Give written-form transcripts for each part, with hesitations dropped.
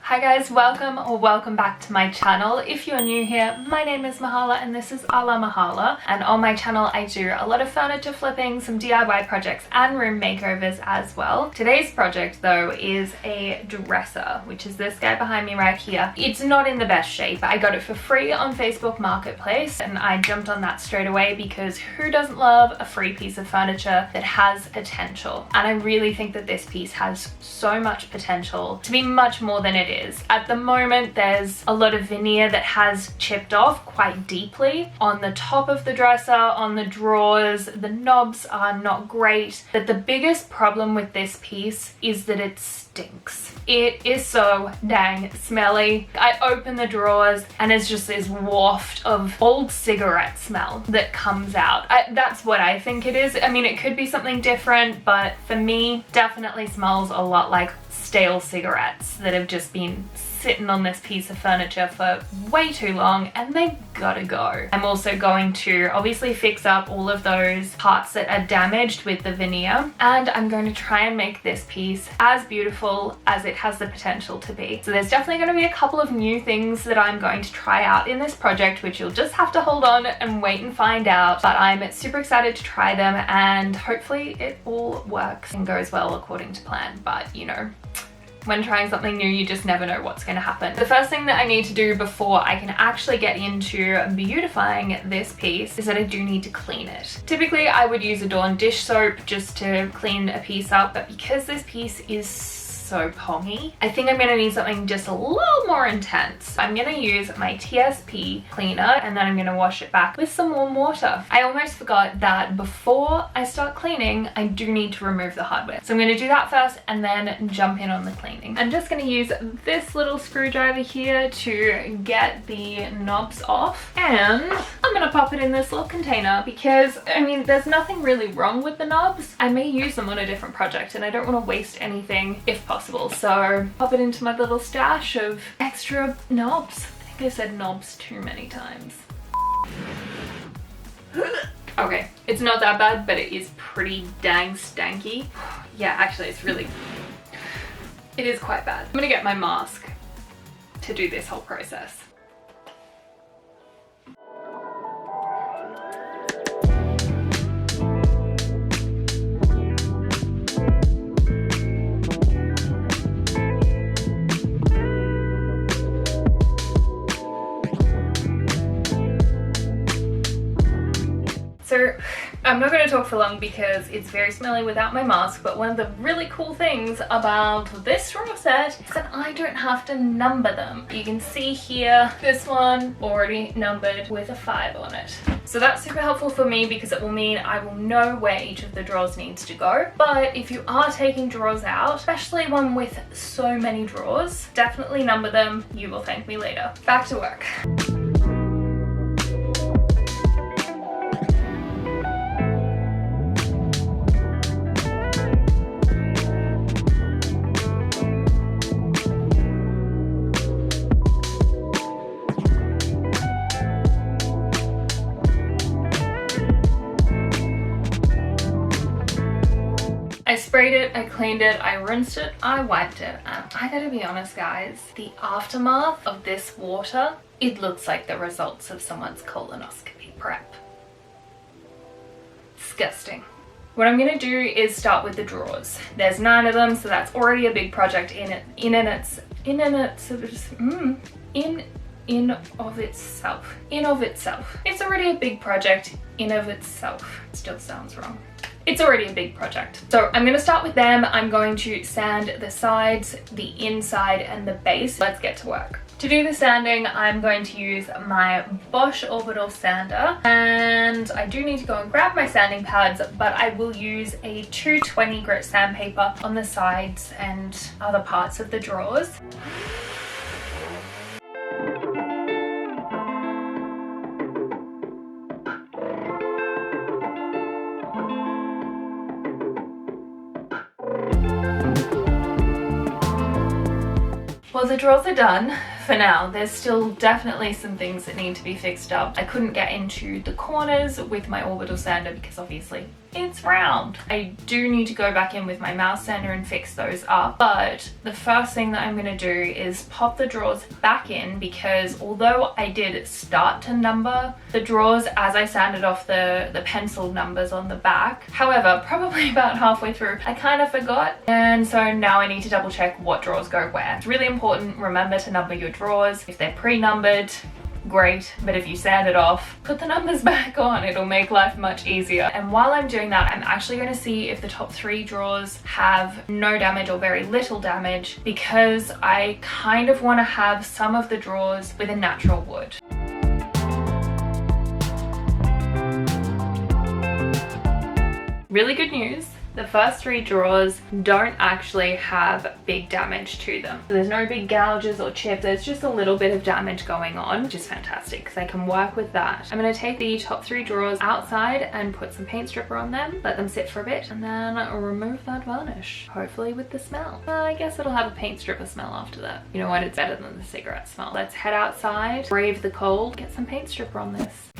Hi guys, welcome back to my channel. If you're new here, my name is Mahala and this is Ala Mahala, and on my channel I do a lot of furniture flipping, some DIY projects and room makeovers as well. Today's project though is a dresser, which is this guy behind me right here. It's not in the best shape. I got it for free on Facebook Marketplace and I jumped on that straight away because who doesn't love a free piece of furniture that has potential? And I really think that this piece has so much potential to be much more than it is. At the moment, there's a lot of veneer that has chipped off quite deeply on the top of the dresser, on the drawers. The knobs are not great, but the biggest problem with this piece is that it stinks. It is so dang smelly. I open the drawers and it's just this waft of old cigarette smell that comes out. That's what I think it is. I mean, it could be something different, but for me, definitely smells a lot like stale cigarettes that have just been sitting on this piece of furniture for way too long and they've gotta go. I'm also going to obviously fix up all of those parts that are damaged with the veneer, and I'm going to try and make this piece as beautiful as it has the potential to be. So there's definitely going to be a couple of new things that I'm going to try out in this project, which you'll just have to hold on and wait and find out, but I'm super excited to try them and hopefully it all works and goes well according to plan. But you know, when trying something new, you just never know what's going to happen. The first thing that I need to do before I can actually get into beautifying this piece is that I do need to clean it. Typically, I would use a Dawn dish soap just to clean a piece up, but because this piece is so pongy, I think I'm going to need something just a little more intense. I'm going to use my TSP cleaner and then I'm going to wash it back with some warm water. I almost forgot that before I start cleaning, I do need to remove the hardware. So I'm going to do that first and then jump in on the cleaning. I'm just going to use this little screwdriver here to get the knobs off, and I'm going to pop it in this little container because, I mean, there's nothing really wrong with the knobs. I may use them on a different project and I don't want to waste anything if possible. So pop it into my little stash of extra knobs. I think I said knobs too many times. Okay, it's not that bad, but it is pretty dang stanky. Yeah, actually it is quite bad. I'm gonna get my mask to do this whole process. So I'm not going to talk for long because it's very smelly without my mask, but one of the really cool things about this drawer set is that I don't have to number them. You can see here, this one already numbered with a 5 on it. So that's super helpful for me because it will mean I will know where each of the drawers needs to go. But if you are taking drawers out, especially one with so many drawers, definitely number them. You will thank me later. Back to work. I sprayed it, I cleaned it, I rinsed it, I wiped it, and I gotta be honest guys, the aftermath of this water, it looks like the results of someone's colonoscopy prep. Disgusting. What I'm gonna do is start with the drawers. There's 9 of them, so that's already a big project in of itself. It's already a big project in of itself. Still sounds wrong. It's already a big project. So I'm gonna start with them. I'm going to sand the sides, the inside, and the base. Let's get to work. To do the sanding, I'm going to use my Bosch orbital sander, and I do need to go and grab my sanding pads, but I will use a 220 grit sandpaper on the sides and other parts of the drawers. Well, the drawers are done for now. There's still definitely some things that need to be fixed up. I couldn't get into the corners with my orbital sander because obviously it's round. I do need to go back in with my mouse sander and fix those up, but the first thing that I'm going to do is pop the drawers back in, because although I did start to number the drawers as I sanded off the pencil numbers on the back, however, probably about halfway through I kind of forgot, and so now I need to double check what drawers go where. It's really important, remember to number your drawers. If they're pre-numbered, great, but if you sand it off, put the numbers back on. It'll make life much easier. And while I'm doing that, I'm actually going to see if the top 3 drawers have no damage or very little damage, because I kind of want to have some of the drawers with a natural wood. Really good news. The first 3 drawers don't actually have big damage to them. So there's no big gouges or chips, there's just a little bit of damage going on, which is fantastic because I can work with that. I'm going to take the top 3 drawers outside and put some paint stripper on them, let them sit for a bit, and then remove that varnish, hopefully with the smell. I guess it'll have a paint stripper smell after that. You know what, it's better than the cigarette smell. Let's head outside, brave the cold, get some paint stripper on this.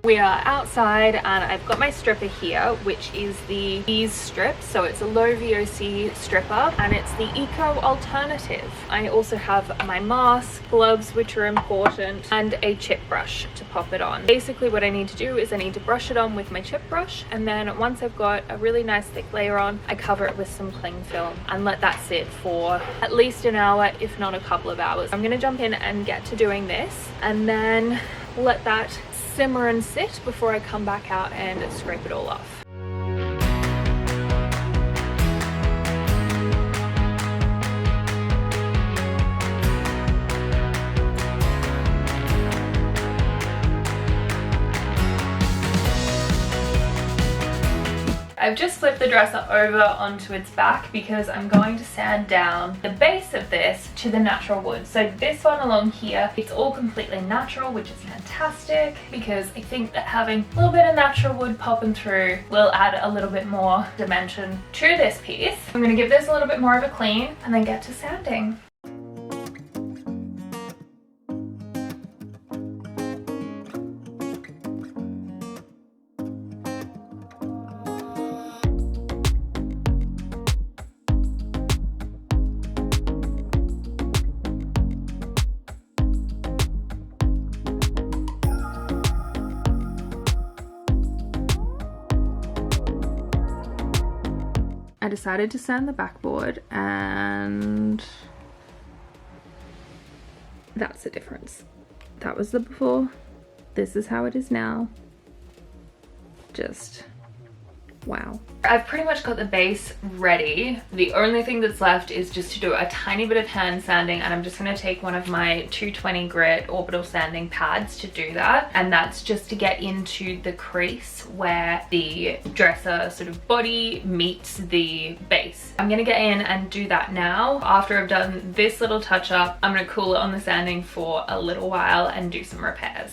We are outside and I've got my stripper here, which is the Ease strip. So it's a low VOC stripper and it's the eco alternative. I also have my mask, gloves, which are important, and a chip brush to pop it on. Basically what I need to do is I need to brush it on with my chip brush, and then once I've got a really nice thick layer on, I cover it with some cling film and let that sit for at least an hour, if not a couple of hours. I'm gonna jump in and get to doing this and then let that simmer and sit before I come back out and scrape it all off. I've just flipped the dresser over onto its back because I'm going to sand down the base of this to the natural wood. So this one along here, it's all completely natural, which is fantastic because I think that having a little bit of natural wood popping through will add a little bit more dimension to this piece. I'm going to give this a little bit more of a clean and then get to sanding. I decided to sand the backboard and that's the difference. That was the before, this is how it is now. Just wow. I've pretty much got the base ready. The only thing that's left is just to do a tiny bit of hand sanding, and I'm just going to take one of my 220 grit orbital sanding pads to do that, and that's just to get into the crease where the dresser sort of body meets the base. I'm going to get in and do that now. After I've done this little touch up, I'm going to cool it on the sanding for a little while and do some repairs.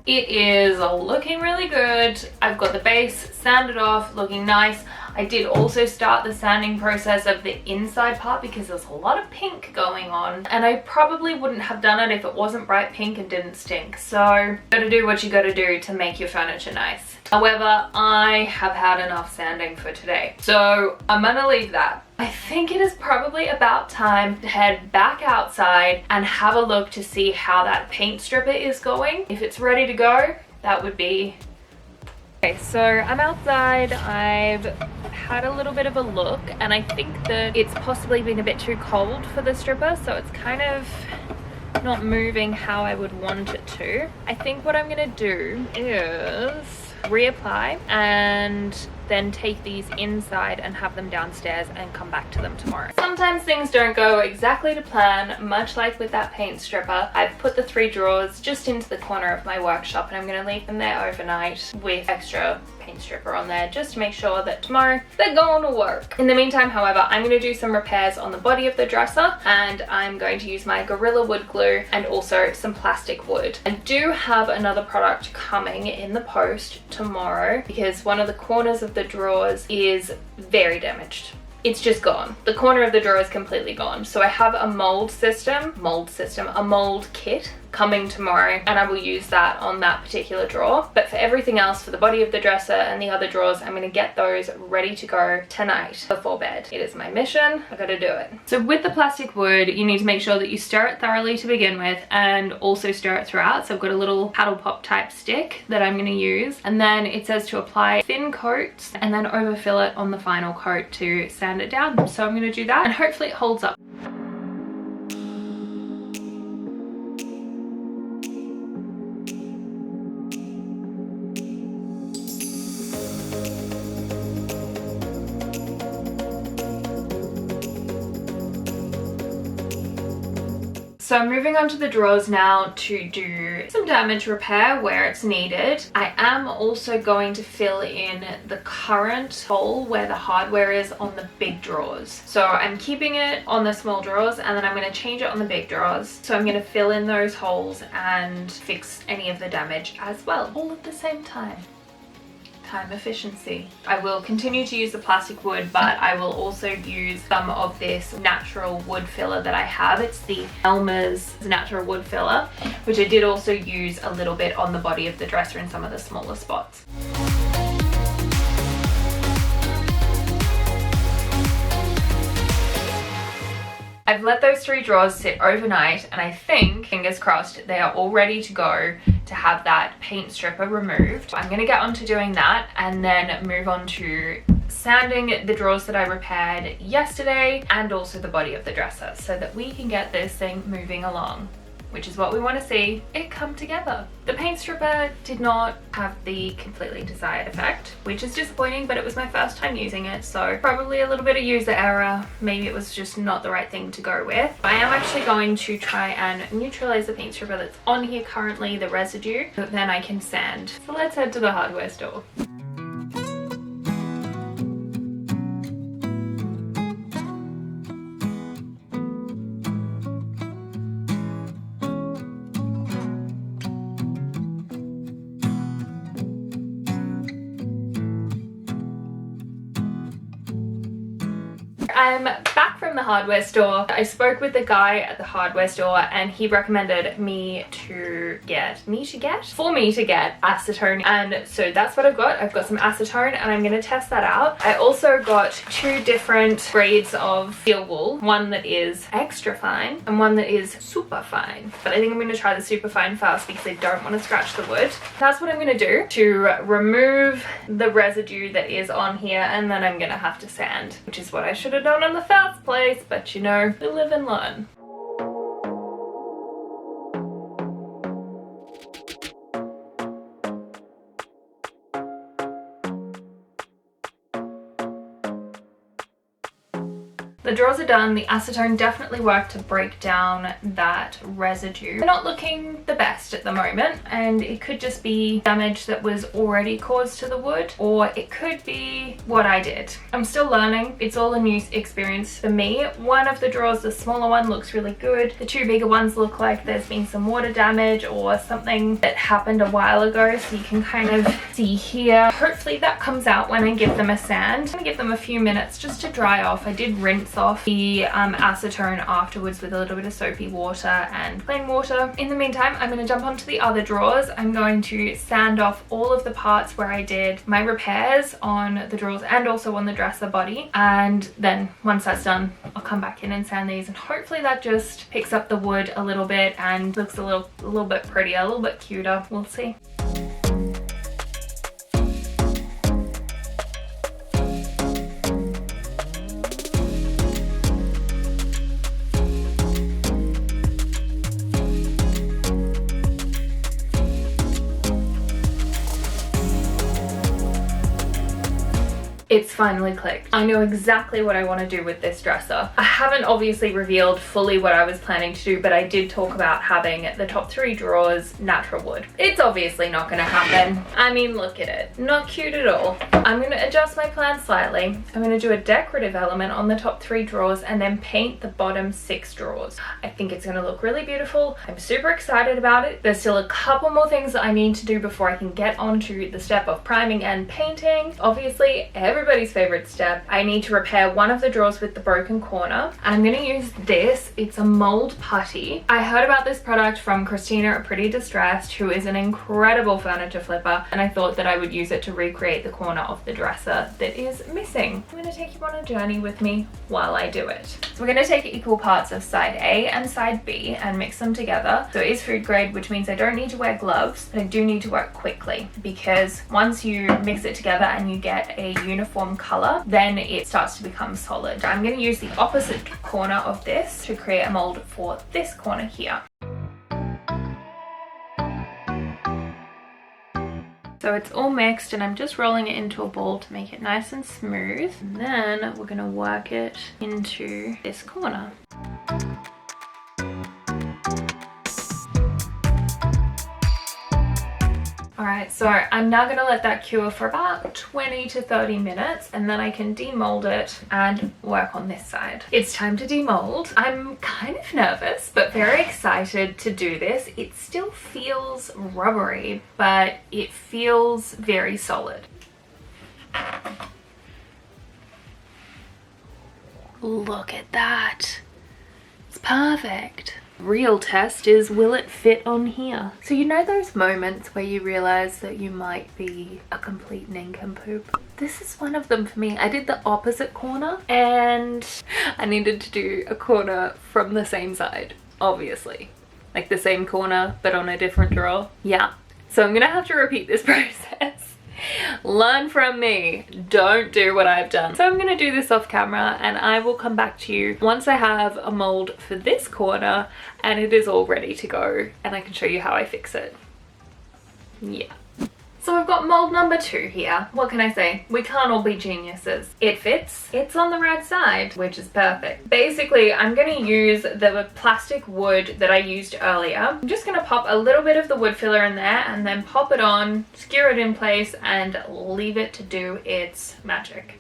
It is looking really good. I've got the base sanded off, looking nice. I did also start the sanding process of the inside part because there's a lot of pink going on, and I probably wouldn't have done it if it wasn't bright pink and didn't stink. So gotta do what you gotta do to make your furniture nice. However, I have had enough sanding for today, so I'm gonna leave that. I think it is probably about time to head back outside and have a look to see how that paint stripper is going. If it's ready to go, that would be... Okay, so I'm outside. I've had a little bit of a look, and I think that it's possibly been a bit too cold for the stripper, so it's kind of not moving how I would want it to. I think what I'm gonna do is reapply and then take these inside and have them downstairs and come back to them tomorrow. Sometimes things don't go exactly to plan, much like with that paint stripper. I've put the 3 drawers just into the corner of my workshop, and I'm going to leave them there overnight with extra paint stripper on there just to make sure that tomorrow they're going to work. In the meantime, however, I'm going to do some repairs on the body of the dresser, and I'm going to use my Gorilla Wood glue and also some plastic wood. I do have another product coming in the post tomorrow because one of the corners of the drawers is very damaged. it's just gone. The corner of the drawer is completely gone. So I have a mold kit coming tomorrow, and I will use that on that particular drawer. But for everything else, for the body of the dresser and the other drawers, I'm going to get those ready to go tonight before bed. It is my mission. I gotta do it. So with the plastic wood, you need to make sure that you stir it thoroughly to begin with, and also stir it throughout. So I've got a little paddle pop type stick that I'm going to use, and then it says to apply thin coats and then overfill it on the final coat to sand it down. So I'm going to do that, and hopefully it holds up. So I'm moving on to the drawers now to do some damage repair where it's needed. I am also going to fill in the current hole where the hardware is on the big drawers. So I'm keeping it on the small drawers, and then I'm going to change it on the big drawers. So I'm going to fill in those holes and fix any of the damage as well, all at the same time. Time efficiency. I will continue to use the plastic wood, but I will also use some of this natural wood filler that I have. It's the Elmer's natural wood filler, which I did also use a little bit on the body of the dresser in some of the smaller spots. I've let those 3 drawers sit overnight, and I think, fingers crossed, they are all ready to go to have that paint stripper removed. I'm going to get on to doing that and then move on to sanding the drawers that I repaired yesterday and also the body of the dresser, so that we can get this thing moving along, which is what we want to see it come together. The paint stripper did not have the completely desired effect, which is disappointing, but it was my first time using it, so probably a little bit of user error. Maybe it was just not the right thing to go with. I am actually going to try and neutralize the paint stripper that's on here currently, the residue, but then I can sand. So let's head to the hardware store. I'm back from the hardware store. I spoke with the guy at the hardware store, and he recommended for me to get acetone, and so that's what I've got. I've got some acetone, and I'm going to test that out. I also got 2 different grades of steel wool, one that is extra fine and one that is super fine, but I think I'm going to try the super fine first because I don't want to scratch the wood. That's what I'm going to do to remove the residue that is on here, and then I'm going to have to sand, which is what I should have done in the first place, but you know, we live and learn. The drawers are done. The acetone definitely worked to break down that residue. They're not looking the best at the moment, and it could just be damage that was already caused to the wood, or it could be what I did. I'm still learning. It's all a new experience for me. One of the drawers, the smaller one, looks really good. The 2 bigger ones look like there's been some water damage or something that happened a while ago, so you can kind of see here. Hopefully that comes out when I give them a sand. I'm gonna give them a few minutes just to dry off. I did rinse off the acetone afterwards with a little bit of soapy water and plain water. In the meantime, I'm going to jump onto the other drawers. I'm going to sand off all of the parts where I did my repairs on the drawers and also on the dresser body, and then once that's done, I'll come back in and sand these, and hopefully that just picks up the wood a little bit and looks a little bit prettier, a little bit cuter. We'll see. It's finally clicked. I know exactly what I want to do with this dresser. I haven't obviously revealed fully what I was planning to do, but I did talk about having the top 3 drawers natural wood. It's obviously not going to happen. I mean, look at it. Not cute at all. I'm going to adjust my plan slightly. I'm going to do a decorative element on the top 3 drawers and then paint the bottom 6 drawers. I think it's going to look really beautiful. I'm super excited about it. There's still a couple more things that I need to do before I can get onto the step of priming and painting. Obviously, every everybody's favorite step. I need to repair one of the drawers with the broken corner, and I'm going to use this. It's a mold putty. I heard about this product from Christina at Pretty Distressed, who is an incredible furniture flipper, and I thought that I would use it to recreate the corner of the dresser that is missing. I'm going to take you on a journey with me while I do it. So we're going to take equal parts of side A and side B and mix them together. So it is food grade, which means I don't need to wear gloves, but I do need to work quickly, because once you mix it together and you get a uniform color, then it starts to become solid. I'm going to use the opposite corner of this to create a mold for this corner here. So it's all mixed, and I'm just rolling it into a ball to make it nice and smooth. And then we're gonna work it into this corner. Alright, so I'm now gonna let that cure for about 20 to 30 minutes, and then I can demold it and work on this side. It's time to demold. I'm kind of nervous, but very excited to do this. It still feels rubbery, but it feels very solid. Look at that. It's perfect. Real test is, will it fit on here? So you know those moments where you realize that you might be a complete nincompoop? This is one of them for me. I did the opposite corner, and I needed to do a corner from the same side, obviously. Like the same corner, but on a different drawer. Yeah. So I'm gonna have to repeat this process. Learn from me, don't do what I've done. So I'm gonna do this off camera, and I will come back to you once I have a mold for this corner and it is all ready to go, and I can show you how I fix it. Yeah. So I've got mold number 2 here. What can I say? We can't all be geniuses. It fits. It's on the right side, which is perfect. Basically, I'm going to use the plastic wood that I used earlier. I'm just going to pop a little bit of the wood filler in there and then pop it on, skewer it in place, and leave it to do its magic.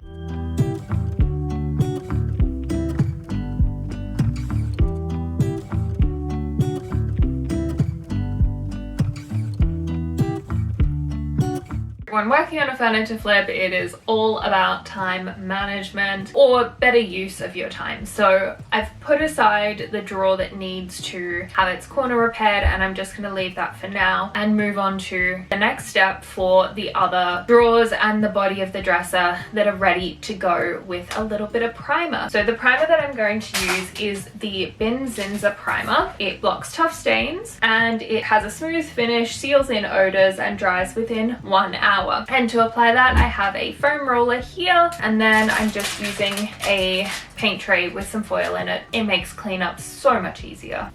When working on a furniture flip, it is all about time management, or better use of your time. So I've put aside the drawer that needs to have its corner repaired, and I'm just going to leave that for now and move on to the next step for the other drawers and the body of the dresser that are ready to go with a little bit of primer. So the primer that I'm going to use is the Bin Zinza primer. It blocks tough stains, and it has a smooth finish, seals in odors, and dries within 1 hour. And to apply that, I have a foam roller here, and then I'm just using a paint tray with some foil in it. It makes cleanup so much easier.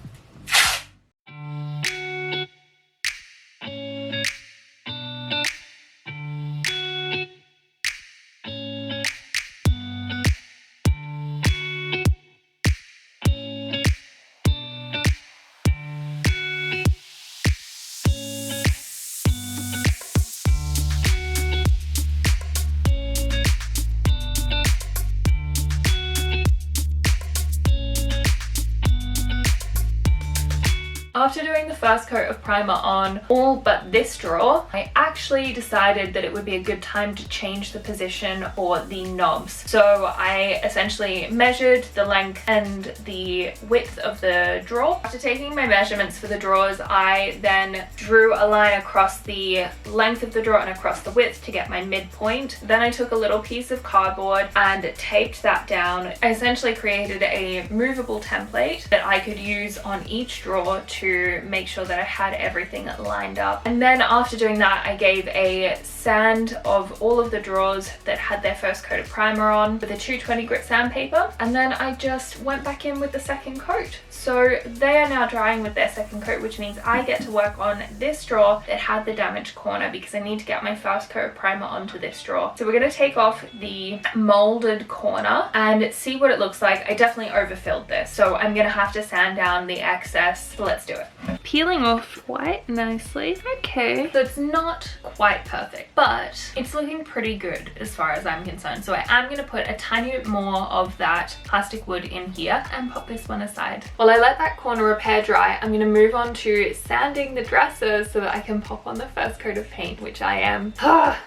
After doing the first coat of primer on all but this drawer, I actually decided that it would be a good time to change the position for the knobs. So I essentially measured the length and the width of the drawer. After taking my measurements for the drawers, I then drew a line across the length of the drawer and across the width to get my midpoint. Then I took a little piece of cardboard and taped that down. I essentially created a movable template that I could use on each drawer to make sure that I had everything lined up. And then after doing that, I gave a sand of all of the drawers that had their first coat of primer on with a 220 grit sandpaper, and then I just went back in with the second coat. So they are now drying with their second coat, which means I get to work on this drawer that had the damaged corner, because I need to get my first coat of primer onto this drawer. So we're going to take off the molded corner and see what it looks like. I definitely overfilled this, so I'm going to have to sand down the excess. So let's do it. peeling off quite nicely. Okay, so it's not quite perfect, but it's looking pretty good as far as I'm concerned. So I am going to put a tiny bit more of that plastic wood in here and pop this one aside. While I let that corner repair dry, I'm going to move on to sanding the dresser so that I can pop on the first coat of paint, which I am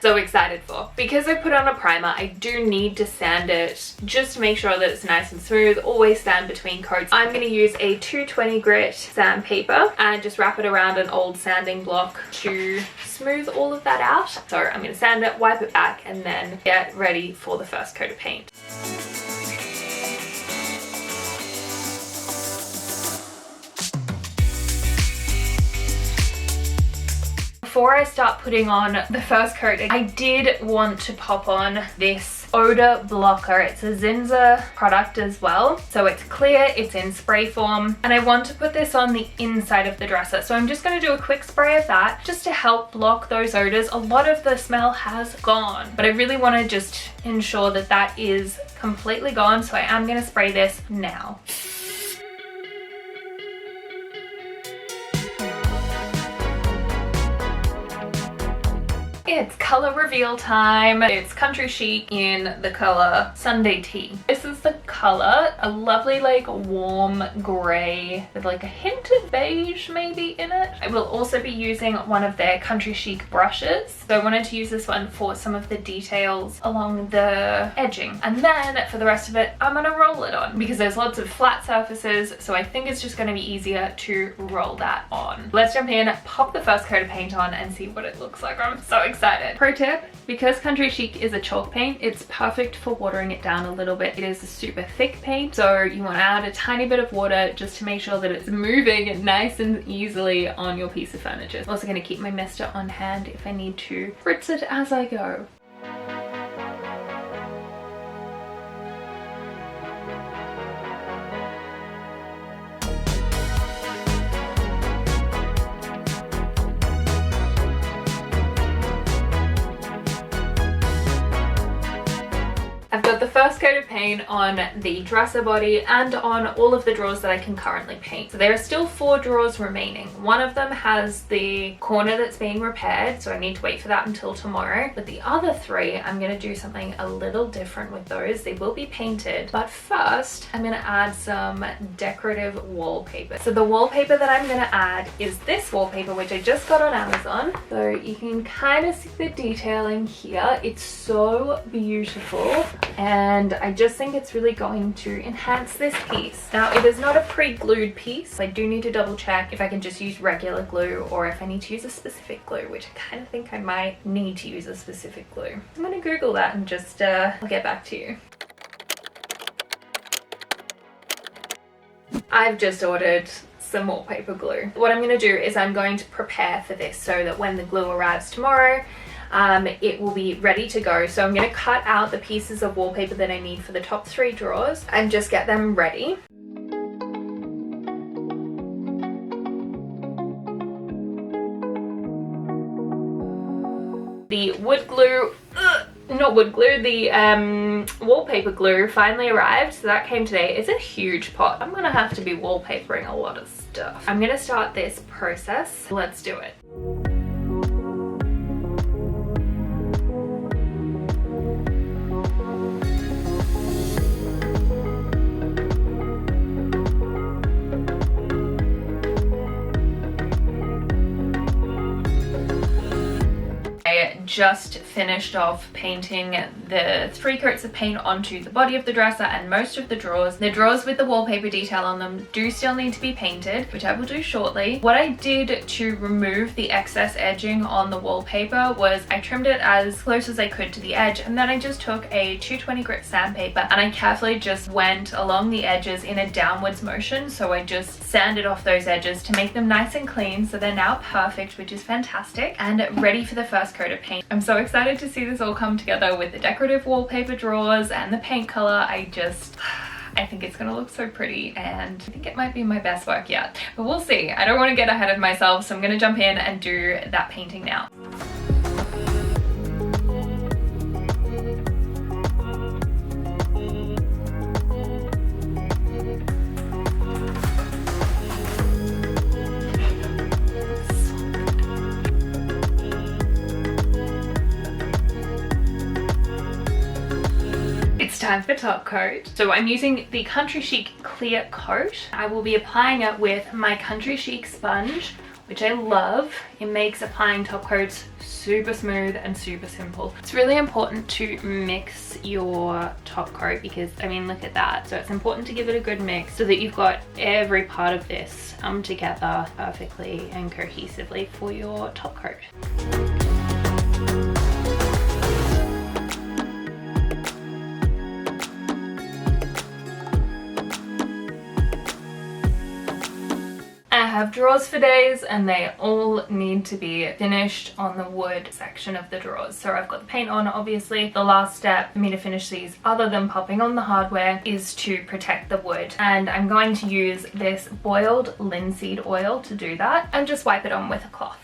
so excited for. Because I put on a primer, I do need to sand it just to make sure that it's nice and smooth. Always sand between coats. I'm going to use a 220 grit sandpaper and just wrap it around an old sanding block to smooth all of that out. So I'm going to sand it, wipe it back, and then get ready for the first coat of paint. Before I start putting on the first coat, I did want to pop on this odor blocker. It's a Zinza product as well. So it's clear, it's in spray form, and I want to put this on the inside of the dresser. So I'm just going to do a quick spray of that just to help block those odors. A lot of the smell has gone, but I really want to just ensure that that is completely gone. So I am going to spray this now. It's color reveal time. It's Country Chic in the color Sunday Tea. This is the color, a lovely like warm gray with like a hint of beige maybe in it. I will also be using one of their Country Chic brushes. So I wanted to use this one for some of the details along the edging. And then for the rest of it, I'm gonna roll it on because there's lots of flat surfaces. So I think it's just gonna be easier to roll that on. Let's jump in, pop the first coat of paint on and see what it looks like. I'm so excited. Pro tip, because Country Chic is a chalk paint, it's perfect for watering it down a little bit. It is a super thick paint, so you want to add a tiny bit of water just to make sure that it's moving nice and easily on your piece of furniture. I'm also going to keep my mister on hand if I need to spritz it as I go. I've got the first coat of paint on the dresser body and on all of the drawers that I can currently paint. So there are still 4 drawers remaining. One of them has the corner that's being repaired, so I need to wait for that until tomorrow. But the other 3, I'm going to do something a little different with those. They will be painted, but first I'm going to add some decorative wallpaper. So the wallpaper that I'm going to add is this wallpaper, which I just got on Amazon. So you can kind of see the detailing here. It's so beautiful. And I just think it's really going to enhance this piece. Now, it is not a pre-glued piece. I do need to double check if I can just use regular glue or if I need to use a specific glue, which I kind of think I might need to use a specific glue. I'm gonna Google that and just I'll get back to you. I've just ordered some wallpaper glue. What I'm going to do is I'm going to prepare for this so that when the glue arrives tomorrow, it will be ready to go. So I'm going to cut out the pieces of wallpaper that I need for the top 3 drawers and just get them ready. The wood glue, not wood glue, the wallpaper glue finally arrived. So that came today. It's a huge pot. I'm gonna have to be wallpapering a lot of stuff. I'm gonna start this process. Let's do it. Just finished off painting the 3 coats of paint onto the body of the dresser and most of the drawers. The drawers with the wallpaper detail on them do still need to be painted, which I will do shortly. What I did to remove the excess edging on the wallpaper was I trimmed it as close as I could to the edge, and then I just took a 220 grit sandpaper and I carefully just went along the edges in a downwards motion. So I just sanded off those edges to make them nice and clean, so they're now perfect, which is fantastic, and ready for the first coat of paint. I'm so excited to see this all come together with the decorative wallpaper drawers and the paint color. I think it's gonna look so pretty, and I think it might be my best work yet, but we'll see. I don't want to get ahead of myself, so I'm gonna jump in and do that painting now. time for top coat. So I'm using the Country Chic Clear Coat. I will be applying it with my Country Chic sponge, which I love. It makes applying top coats super smooth and super simple. It's really important to mix your top coat because, I mean, look at that. So it's important to give it a good mix so that you've got every part of this together perfectly and cohesively for your top coat. I have drawers for days and they all need to be finished on the wood section of the drawers. So I've got the paint on, obviously. The last step for me to finish these, other than popping on the hardware, is to protect the wood. And I'm going to use this boiled linseed oil to do that and just wipe it on with a cloth.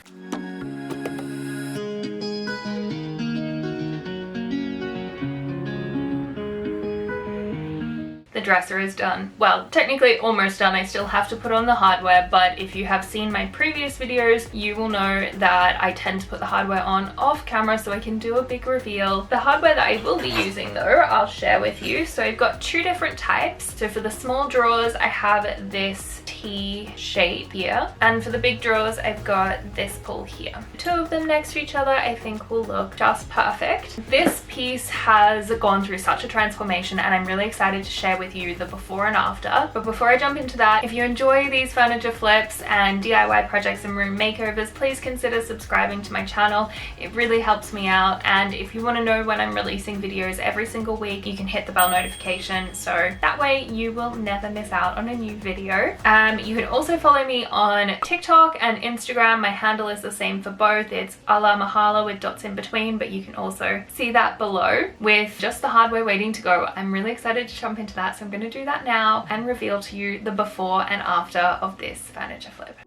The dresser is done. Well, technically almost done. I still have to put on the hardware, but if you have seen my previous videos, you will know that I tend to put the hardware on off camera so I can do a big reveal. The hardware that I will be using though, I'll share with you. So I've got two different types. So for the small drawers, I have this T shape here, and for the big drawers, I've got this pull here. Two of them next to each other I think will look just perfect. This piece has gone through such a transformation and I'm really excited to share with you the before and after. But before I jump into that, if you enjoy these furniture flips and DIY projects and room makeovers, please consider subscribing to my channel. It really helps me out, and if you want to know when I'm releasing videos every single week, you can hit the bell notification so that way you will never miss out on a new video. You can also follow me on TikTok and Instagram. My handle is the same for both. It's Ala Mahala with dots in between, but you can also see that below with just the hardware waiting to go. I'm really excited to jump into that, so I'm going to do that now and reveal to you the before and after of this furniture flip.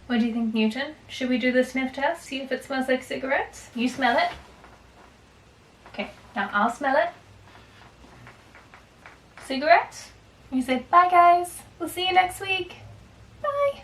What do you think, Newton? Should we do the sniff test? See if it smells like cigarettes? You smell it? Okay, now I'll smell it. Cigarettes? You say bye guys. We'll see you next week. Bye.